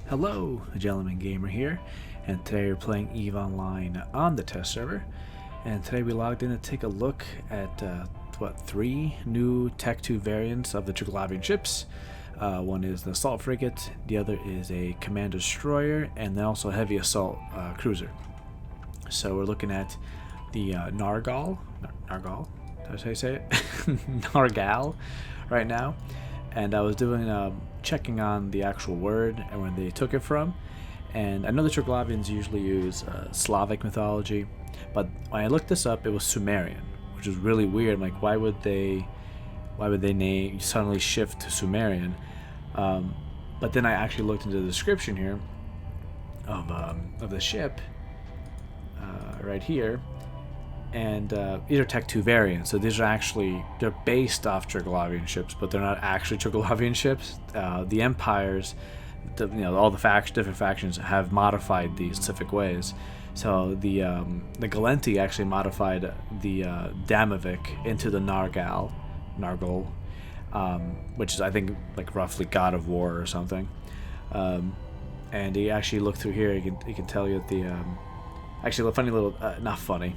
Hello, Gentleman Gamer here, and today we're playing EVE Online on the test server. And today we logged in to take a look at three new Tech 2 variants of the Triglavian ships. One is the Assault Frigate, the other is a Command Destroyer, and then also a Heavy Assault Cruiser. So we're looking at the Nargile, that's how you say it? Nargile right now. And I was doing checking on the actual word and where they took it from. And I know the Triglavians usually use Slavic mythology, but when I looked this up, it was Sumerian, which is really weird. I'm like, why would they suddenly shift to Sumerian? But then I actually looked into the description here of the ship right here. And these are Tech 2 variants, so these are they're based off Triglavian ships, but they're not actually Triglavian ships. The empires, all the different factions have modified these specific ways. So the Galenti actually modified the Damavik into the Nargile, which is I think like roughly God of War or something. And he actually looked through here. He can tell you that the actually a funny little not funny.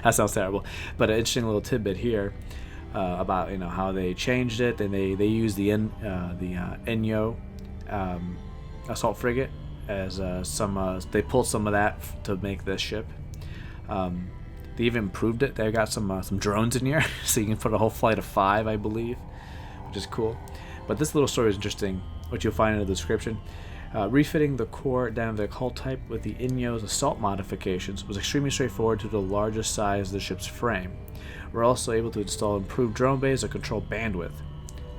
That sounds terrible, but an interesting little tidbit here about how they changed it, and they used the Enyo assault frigate as they pulled some of that to make this ship. They even improved it. They got some drones in here, so you can put a whole flight of 5, I believe, which is cool. But this little story is interesting, which you'll find in the description. Refitting the core Damavik hull type with the Inyo's assault modifications was extremely straightforward due to the largest size of the ship's frame. We're also able to install improved drone bays that control bandwidth.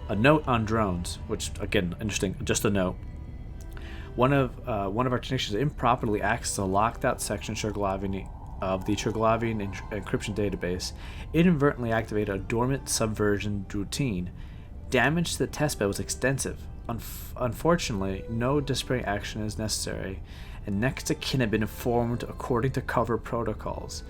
A note on drones, which again interesting, just a note. One of our technicians improperly accessed a locked out section of the Triglavian encryption database, inadvertently activated a dormant subversion routine. Damage to the testbed was extensive. Unfortunately, no disciplinary action is necessary, and next of kin have been informed according to cover protocols.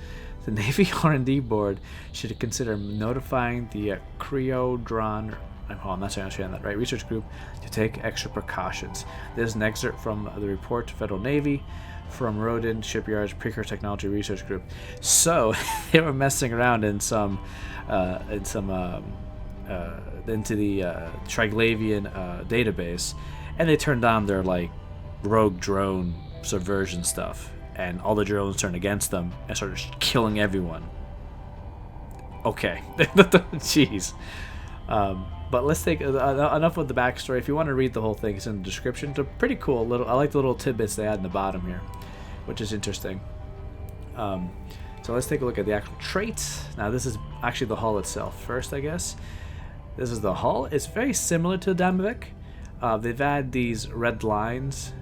The Navy R&D board should consider notifying the Creodron, I'm not saying that right, research group to take extra precautions. This is an excerpt from the report to Federal Navy from Rodin Shipyard's Precursor Technology Research Group. So they were messing around into the Triglavian database, and they turned on their like rogue drone subversion stuff, and all the drones turned against them and started killing everyone. Okay. Jeez. But let's take enough with the backstory. If you want to read the whole thing, it's in the description. It's a pretty cool I like the little tidbits they add in the bottom here, which is interesting. So let's take a look at the actual traits. Now this is actually the hull itself first, I guess. This is the hull. It's very similar to Damavik. They've had these red lines,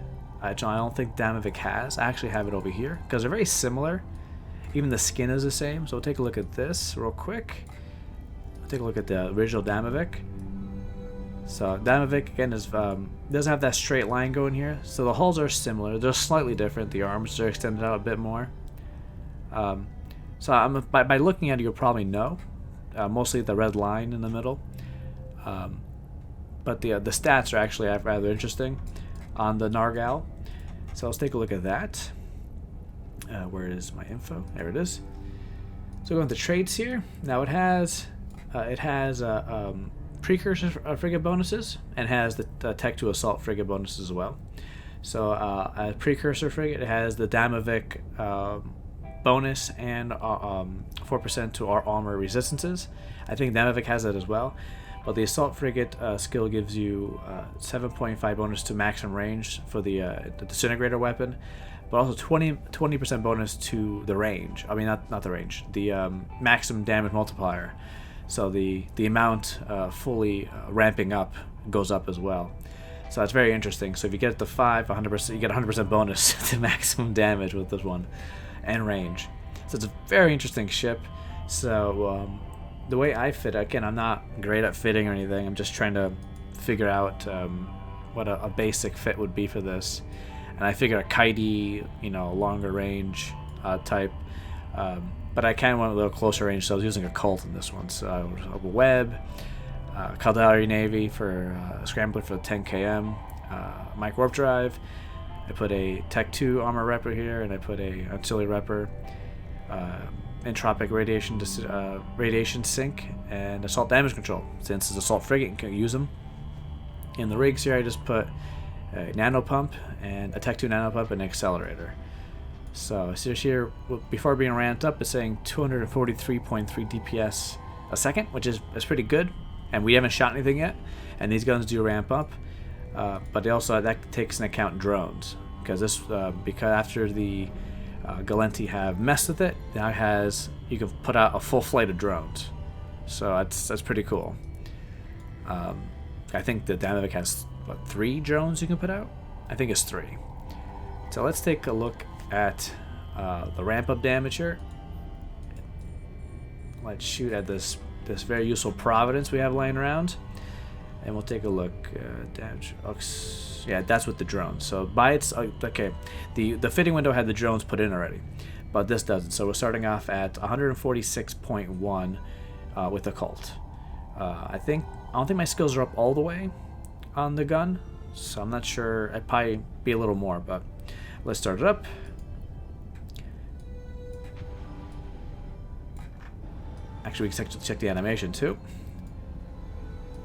which I don't think Damavik has. I actually have it over here because they're very similar. Even the skin is the same. So we'll take a look at this real quick. We'll take a look at the original Damavik. So Damavik again doesn't have that straight line going here. So the hulls are similar. They're slightly different. The arms are extended out a bit more. So by looking at it, you'll probably know. Mostly the red line in the middle. But the stats are actually rather interesting on the Nargile. So let's take a look at that. Where is my info? There it is. So going to traits here. Now it has precursor frigate bonuses, and has the Tech 2 assault frigate bonuses as well. So a precursor frigate, it has the Damavik bonus and 4% to our armor resistances. I think Damavik has that as well. But the assault frigate skill gives you 7.5 bonus to maximum range for the disintegrator weapon, but also 20% bonus to the range. I mean, not the range, the maximum damage multiplier. So the amount fully ramping up goes up as well. So that's very interesting. So if you get it to 5, 100%, you get 100% bonus to maximum damage with this one, and range. So it's a very interesting ship. So the way I fit, again, I'm not great at fitting or anything. I'm just trying to figure out what a basic fit would be for this. And I figured a kitey, longer range type. But I kind of went a little closer range, so I was using a Colt in this one. So a Webb, Caldari Navy for scrambling for the 10 km, micro warp drive. I put a Tech 2 armor repper here, and I put a auxiliary repper, entropic radiation sink, and assault damage control. Since it's assault frigate, you can use them. In the rigs here, I just put a nano pump and a Tech 2 nano pump and an accelerator. So here, before being ramped up, it's saying 243.3 DPS a second, which is pretty good. And we haven't shot anything yet, and these guns do ramp up. But they also, that takes into account drones, because after the Galenti have messed with it, now you can put out a full flight of drones. So that's pretty cool. I think the Dynamic has what, 3 drones you can put out? I think it's 3. So let's take a look at the ramp up damage here. Let's shoot at this very useful Providence we have laying around, and we'll take a look. Damage. Yeah, that's with the drones. So by its okay, the fitting window had the drones put in already, but this doesn't. So we're starting off at 146.1 with the Cult. I don't think my skills are up all the way on the gun, so I'm not sure. I'd probably be a little more, but let's start it up. Actually, we can check the animation too.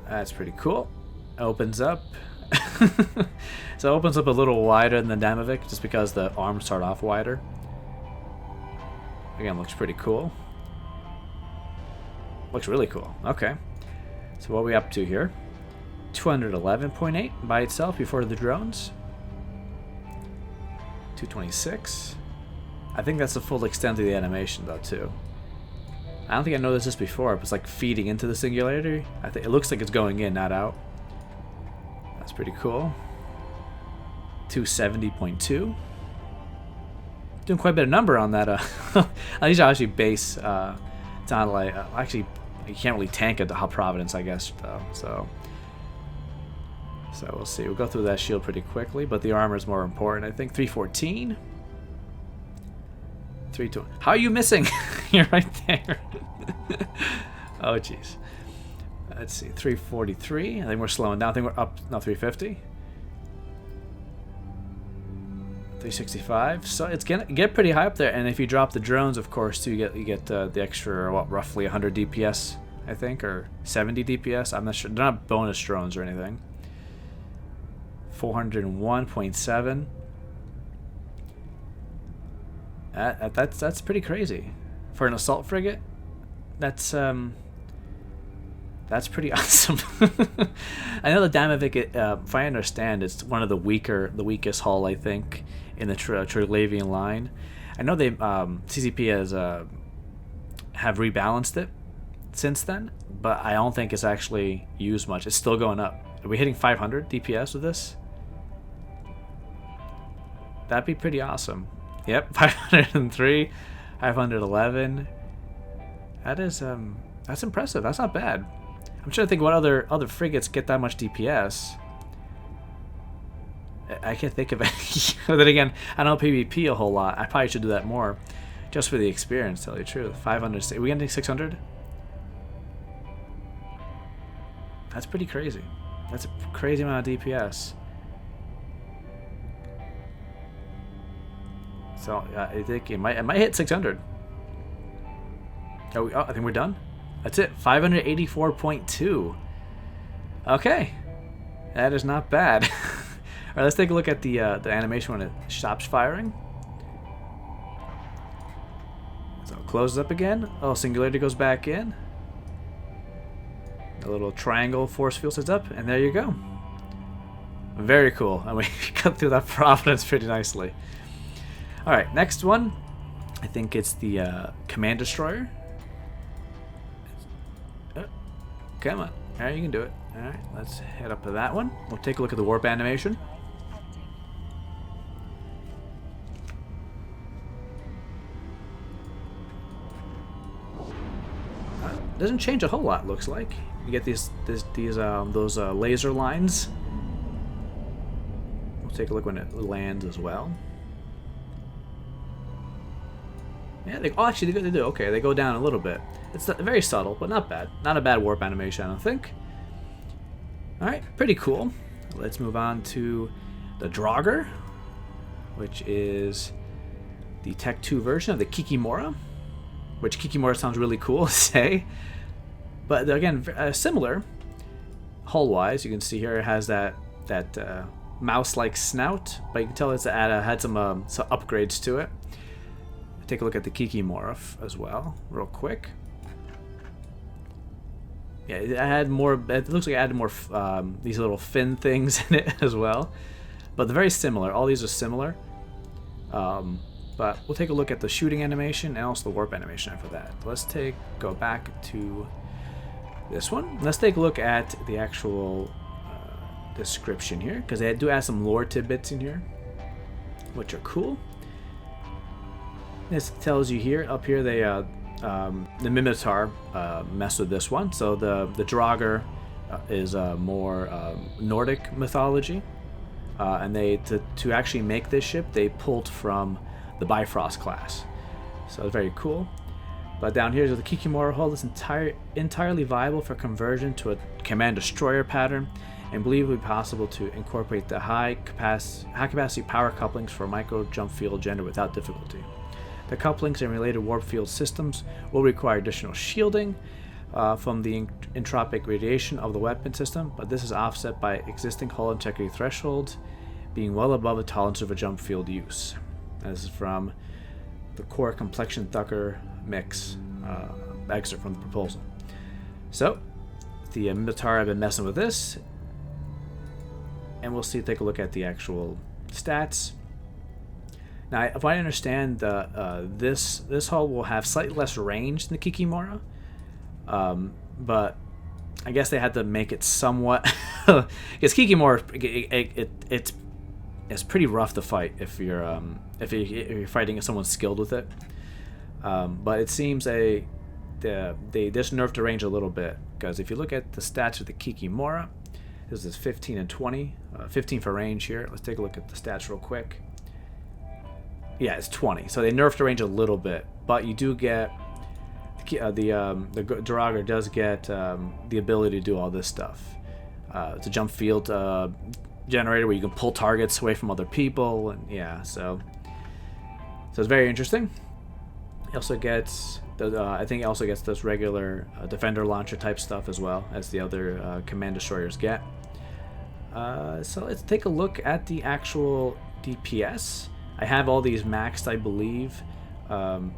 That's pretty cool. Opens up. So it opens up a little wider than the Dynamic, just because the arms start off wider. Again, looks pretty cool. Looks really cool. Okay. So what are we up to here? 211.8 by itself before the drones. 226. I think that's the full extent of the animation though too. I don't think I noticed this before, but it's like feeding into the singularity. I think it looks like it's going in, not out. That's pretty cool. 270.2. Doing quite a bit of number on that. These are actually base. It's not like actually you can't really tank it to Hot Providence, I guess though. So we'll see. We'll go through that shield pretty quickly, but the armor is more important. I think 314. 320. How are you missing? You're right there. Oh jeez. Let's see. 343. I think we're slowing down. I think we're up. No, 350. 365. So it's gonna get pretty high up there. And if you drop the drones, of course, too, you get the extra what, roughly 100 DPS, I think, or 70 DPS. I'm not sure. They're not bonus drones or anything. 401.7. That's pretty crazy for an assault frigate. That's pretty awesome. I know the Dynamic, if I understand, it's one of the weakest hull, I think, in the Triglavian line. I know they CCP has have rebalanced it since then, but I don't think it's actually used much. It's still going up. Are we hitting 500 DPS with this? That'd be pretty awesome. Yep, 503, 511. That is that's impressive. That's not bad. I'm trying to think what other frigates get that much DPS. I can't think of any. But then again, I don't PvP a whole lot. I probably should do that more, just for the experience. To tell you the truth, 500. Are we getting 600? That's pretty crazy. That's a crazy amount of DPS. So I think it might hit 600. Oh, I think we're done. That's it. 584.2. Okay, that is not bad. All right, let's take a look at the animation when it stops firing. So it closes up again. Oh, singularity goes back in. The little triangle force field sets up, and there you go. Very cool. And we cut through that Providence pretty nicely. All right, next one. I think it's the Command Destroyer. Come on. All right, you can do it. All right, let's head up to that one. We'll take a look at the warp animation. Doesn't change a whole lot, looks like. You get those laser lines. We'll take a look when it lands as well. Yeah, actually they do. Okay, they go down a little bit. It's very subtle, but not bad. Not a bad warp animation, I don't think. All right, pretty cool. let's move on to the Draugr, which is the Tech 2 version of the Kikimora, which Kikimora sounds really cool to say. But again, similar hull-wise. You can see here it has that mouse-like snout, but you can tell it's had some upgrades to it. Take a look at the Kikimora as well, real quick. Yeah, it had more. It looks like it added more these little fin things in it as well, but they're very similar. All these are similar. But we'll take a look at the shooting animation and also the warp animation after that. Let's go back to this one. Let's take a look at the actual description here, because they do add some lore tidbits in here, which are cool. This tells you here, up here, they the Minotaur mess with this one. So the Draugr is more Nordic mythology, and they to actually make this ship, they pulled from the Bifrost class. So it's very cool. But down here is the Kikimora hull is entirely viable for conversion to a command destroyer pattern, and believe it would be possible to incorporate the high capacity power couplings for micro jump field gender without difficulty. The couplings and related warp field systems will require additional shielding from the entropic radiation of the weapon system, but this is offset by existing hull integrity thresholds being well above the tolerance of a jump field use. This is from the core complexion Thucker mix excerpt from the proposal. So the Minotaur have been messing with this, and we'll take a look at the actual stats. Now, if I understand, this hull will have slightly less range than the Kikimora, but I guess they had to make it somewhat. Because Kikimora, it's pretty rough to fight if you're fighting someone skilled with it. But it seems they just nerfed the range a little bit, because if you look at the stats of the Kikimora, this is 15 and 20, 15 for range here. Let's take a look at the stats real quick. Yeah, it's 20. So they nerfed the range a little bit, but you do get the Draugr does get the ability to do all this stuff. It's a jump field generator where you can pull targets away from other people, and yeah, so it's very interesting. It also gets I think it also gets this regular defender launcher type stuff as well as the other command destroyers get. So let's take a look at the actual DPS. I have all these maxed, I believe. Now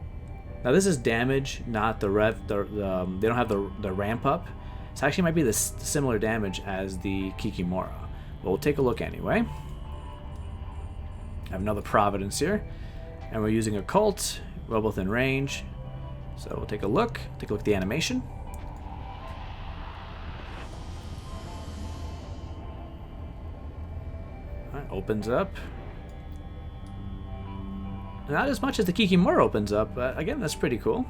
this is damage, not the rev. They don't have the ramp up. So actually, it might be the similar damage as the Kikimora. But we'll take a look anyway. I have another Providence here, and we're using Occult, well within range. So we'll take a look. Take a look at the animation. All right, opens up. Not as much as the Kikimora opens up, but again, that's pretty cool.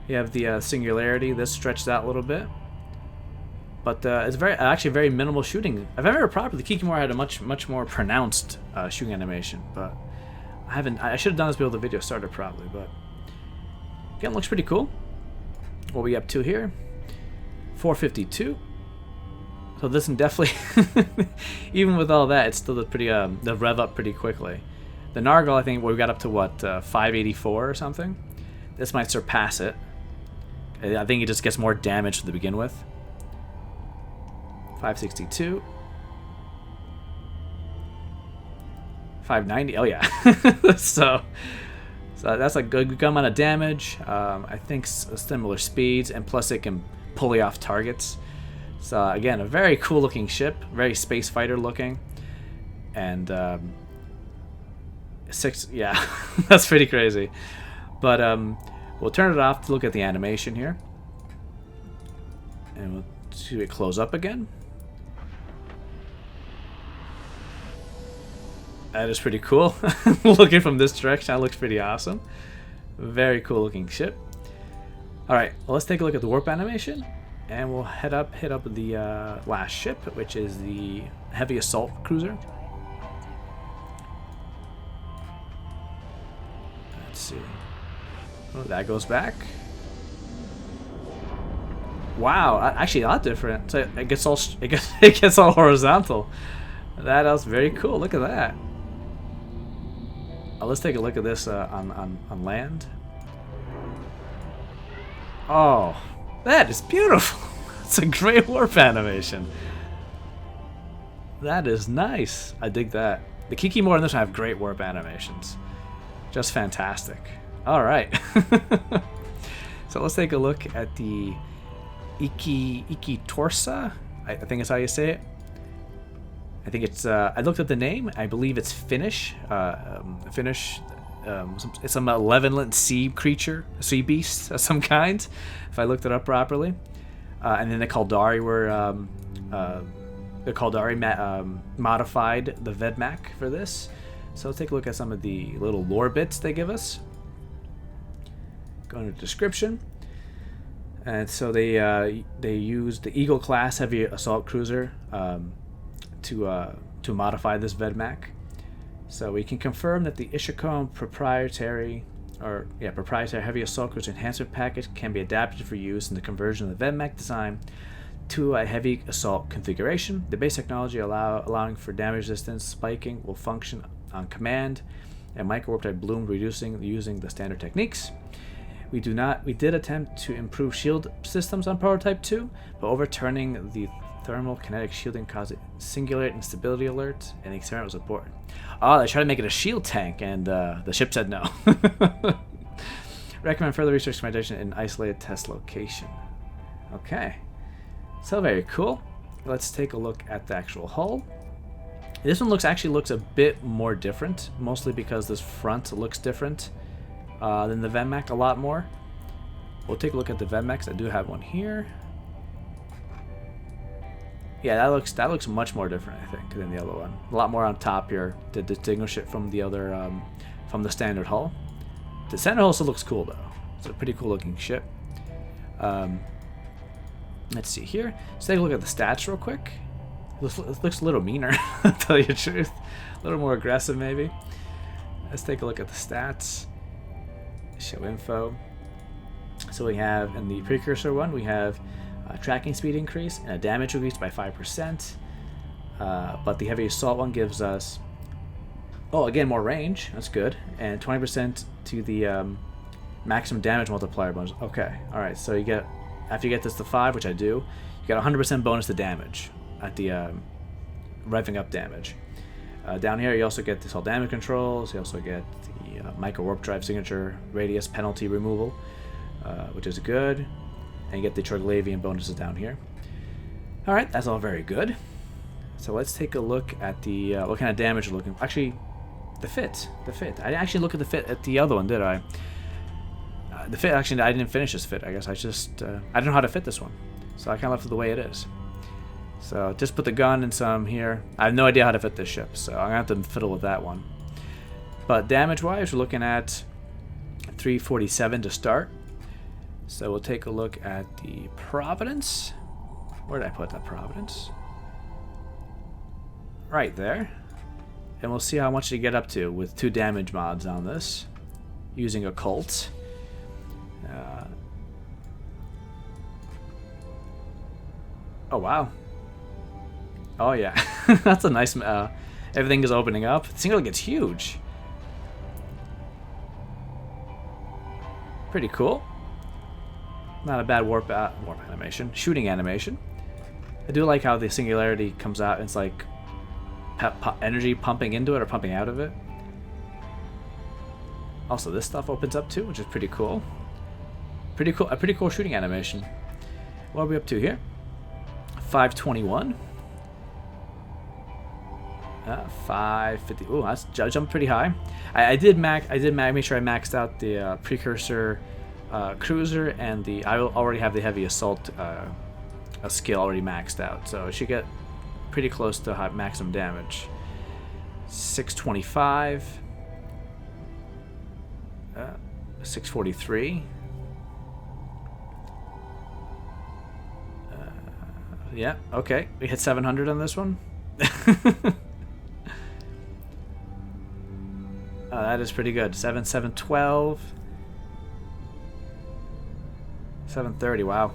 You have the Singularity. This stretched out a little bit, but it's actually very minimal shooting. If I remember properly, the Kikimora had a much more pronounced shooting animation, but I should have done this before the video started probably, but again, looks pretty cool. What are we up to here? 452. So this one definitely, even with all that, it's still pretty the rev up pretty quickly. The Nargile, I think we got up to what 584 or something. This might surpass it. I think it just gets more damage to begin with. 562. 590. Oh yeah. so that's a good amount of damage. I think similar speeds, and plus it can pulley off targets. So again, a very cool looking ship, very space fighter looking, and yeah, that's pretty crazy. But we'll turn it off to look at the animation here, and we'll see it close up again. That is pretty cool. Looking from this direction, that looks pretty awesome. Very cool looking ship. All right, well, let's take a look at the warp animation, and we'll hit up the last ship, which is the heavy assault cruiser. Let's see. Oh, that goes back. Wow, actually a lot different. So it gets all it gets all horizontal. That is very cool. Look at that. Let's take a look at this on land. Oh, that is beautiful. It's a great warp animation. That is nice. I dig that. The Kikimora in this one have great warp animations. Just fantastic. All right. So let's take a look at the Ikitursa. I think that's how you say it. I think it's. I looked at the name. I believe it's Finnish. Finnish. It's some malevolent sea creature, a sea beast of some kind, if I looked it up properly. And then the Kaldari were. The Kaldari modified the Vedmak for this. So let's take a look at some of the little lore bits they give us. Go into description. And so they used the Eagle class heavy assault cruiser to modify this Vedmak. So we can confirm that the Ishikon proprietary heavy assault cruiser enhancement package can be adapted for use in the conversion of the Vedmak design to a heavy assault configuration. The base technology allowing for damage resistance spiking will function on command, and micro-warp type bloom reducing using the standard techniques. We did attempt to improve shield systems on prototype 2, but overturning the thermal kinetic shielding caused a singular instability alert, and the experiment was aborted. Oh, they tried to make it a shield tank, and the ship said no. Recommend further research experimentation in isolated test location. Okay, so very cool. Let's take a look at the actual hull. This one actually looks a bit more different, mostly because this front looks different than the Vedmak a lot more. We'll take a look at the Vedmaks. I do have one here. Yeah, that looks much more different, I think, than the other one. A lot more on top here to distinguish it from the other, from the standard hull. The standard hull still looks cool though. It's a pretty cool looking ship. Let's see here. Let's take a look at the stats real quick. It looks a little meaner, to tell you the truth. A little more aggressive, maybe. Let's take a look at the stats. Show info. So we have, in the precursor one, we have a tracking speed increase and a damage increase by 5%. But the heavy assault one gives us, again, more range. That's good. And 20% to the maximum damage multiplier bonus. Okay, alright, so you get, after you get this to 5, which I do, you get 100% bonus to damage at the revving up damage. Down here you also get this all damage controls. You also get the micro warp drive signature radius penalty removal, which is good, and you get the Triglavian bonuses down here. Alright, that's all very good. So let's take a look at the what kind of damage we're looking for. Actually, the fit. I didn't actually look at the fit at the other one, did I? The fit, actually, I didn't finish this fit. I guess I just I don't know how to fit this one, so I kind of left it the way it is. So just put the gun and some here. I have no idea how to fit this ship, so I'm gonna have to fiddle with that one. But damage-wise, we're looking at 347 to start. So we'll take a look at the Providence. Where did I put that Providence? Right there. And we'll see how much you get up to with 2 damage mods on this, using Occult. Oh wow. Oh yeah, that's a nice. Everything is opening up. The single gets huge. Pretty cool. Not a bad warp animation, shooting animation. I do like how the singularity comes out. And it's like energy pumping into it or pumping out of it. Also, this stuff opens up too, which is pretty cool. Pretty cool. A pretty cool shooting animation. What are we up to here? 521. 550. Ooh, that's jumped pretty high. I did make sure I maxed out the precursor cruiser, and I already have the heavy assault skill already maxed out, so it should get pretty close to maximum damage. 625. 643. Yeah, okay. We hit 700 on this one. Oh, that is pretty good. 712. 730, wow.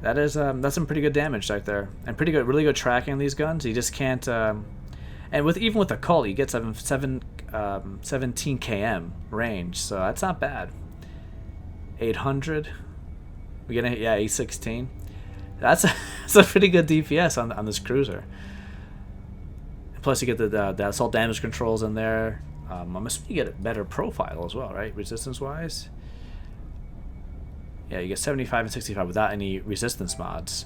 That is that's some pretty good damage right there, and pretty good, really good tracking on these guns. You just can't, and even with a Colt, you get 17 km range, so that's not bad. 800, we get 816. That's a pretty good DPS on this cruiser. Plus, you get the assault damage controls in there. I'm assuming you get a better profile as well, right? Resistance-wise. Yeah, you get 75 and 65 without any resistance mods,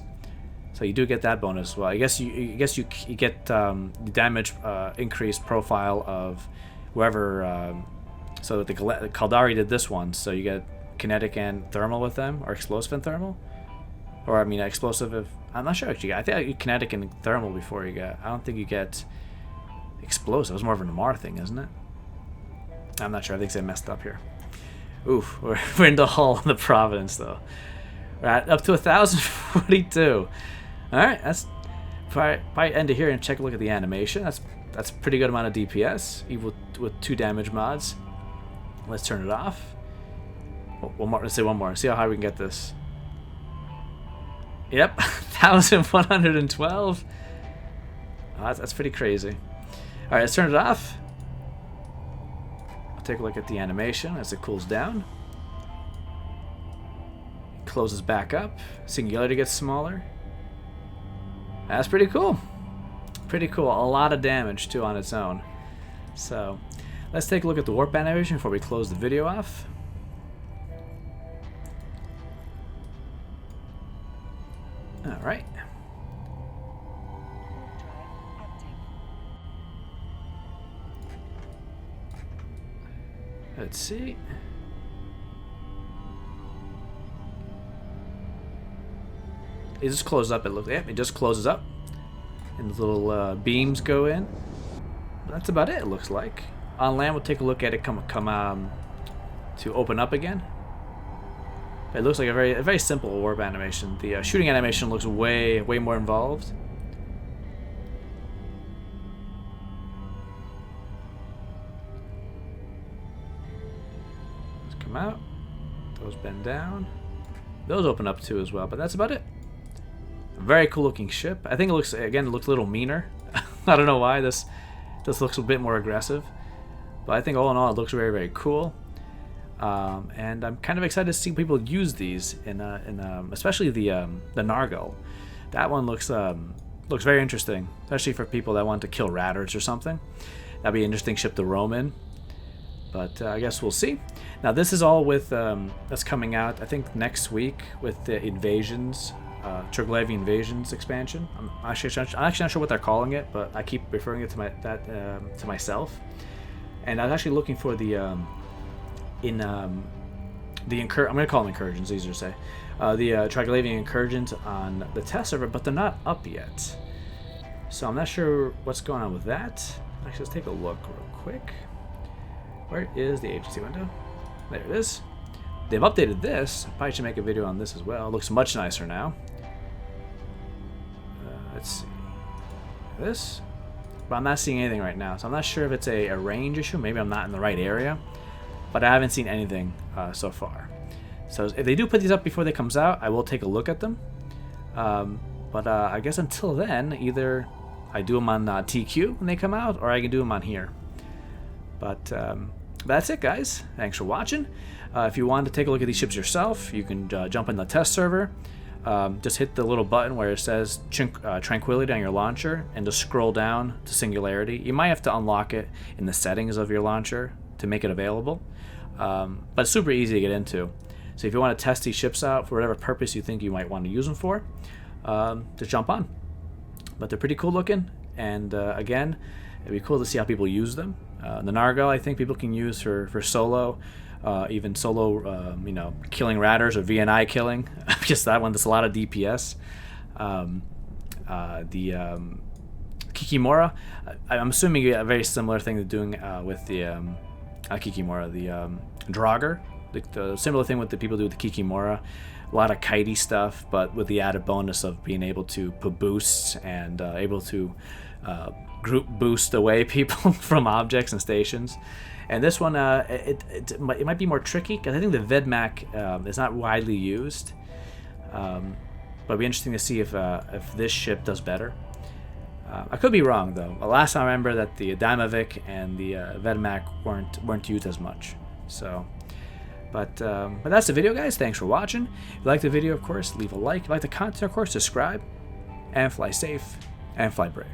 so you do get that bonus as well. I guess you get the damage increase profile of whoever. So the Caldari did this one, so you get kinetic and thermal with them, or explosive and thermal, or I mean explosive. If I'm not sure actually. I think I get kinetic and thermal before you get. I don't think you get explosive. It's more of a Namar thing, isn't it? I'm not sure. I think they messed up here. Oof, we're in the hull in the Providence though. We're at up to 1,042. All right, that's probably end it here and take a look at the animation. That's a pretty good amount of DPS, even with 2 damage mods. Let's turn it off. One more. Let's say one more. See how high we can get this. Yep, 1,112. Oh, that's pretty crazy. All right, let's turn it off. Take a look at the animation as it cools down. It closes back up. Singularity gets smaller. That's pretty cool. Pretty cool. A lot of damage too on its own. So let's take a look at the warp animation before we close the video off. All right. Let's see. It just closes up. It looks. Yep, it just closes up, and the little beams go in. But that's about it. It looks like. On land, we'll take a look at it come to open up again. It looks like a very simple warp animation. The shooting animation looks way more involved. Come out. Those bend down. Those open up too as well, but that's about it. A very cool looking ship. I think it looks a little meaner. I don't know why this looks a bit more aggressive, but I think all in all it looks very cool. And I'm kind of excited to see people use these in especially the Nargile. That one looks very interesting, especially for people that want to kill ratters or something. That'd be an interesting ship to roam in. But I guess we'll see. Now this is all with that's coming out I think next week with the Invasions, Triglavian Invasions expansion. I'm actually not sure what they're calling it, but I keep referring it to myself. And I was actually looking for the I'm gonna call them incursions, easier to say. The Triglavian incursions on the test server, but they're not up yet. So I'm not sure what's going on with that. Actually, let's take a look real quick. Where is the agency window? There it is. They've updated this. Probably should make a video on this as well. It looks much nicer now. Let's see. This. But I'm not seeing anything right now, so I'm not sure if it's a range issue. Maybe I'm not in the right area. But I haven't seen anything so far. So if they do put these up before they comes out, I will take a look at them. But I guess until then, either I do them on TQ when they come out, or I can do them on here. But that's it, guys. Thanks for watching. If you want to take a look at these ships yourself, you can jump in the test server. Just hit the little button where it says Tranquility on your launcher and just scroll down to Singularity. You might have to unlock it in the settings of your launcher to make it available. But it's super easy to get into. So if you want to test these ships out for whatever purpose you think you might want to use them for, just jump on. But they're pretty cool looking, and again, it'd be cool to see how people use them. The Nargile, I think people can use for solo, even solo, killing ratters or VNI killing. Just that one, there's a lot of DPS. The Kikimora, I'm assuming a very similar thing to doing with the Kikimora, the Draugr. The similar thing with the people do with the Kikimora. A lot of kitey stuff, but with the added bonus of being able to put boosts and able to group boost away people from objects and stations. And this one, it might be more tricky because I think the Vedmak is not widely used. But it'll be interesting to see if this ship does better. I could be wrong though. Last time I remember that the Daimavic and the Vedmak weren't used as much. So, but that's the video, guys. Thanks for watching. If you like the video, of course, leave a like. If you like the content, of course, subscribe, and fly safe and fly brave.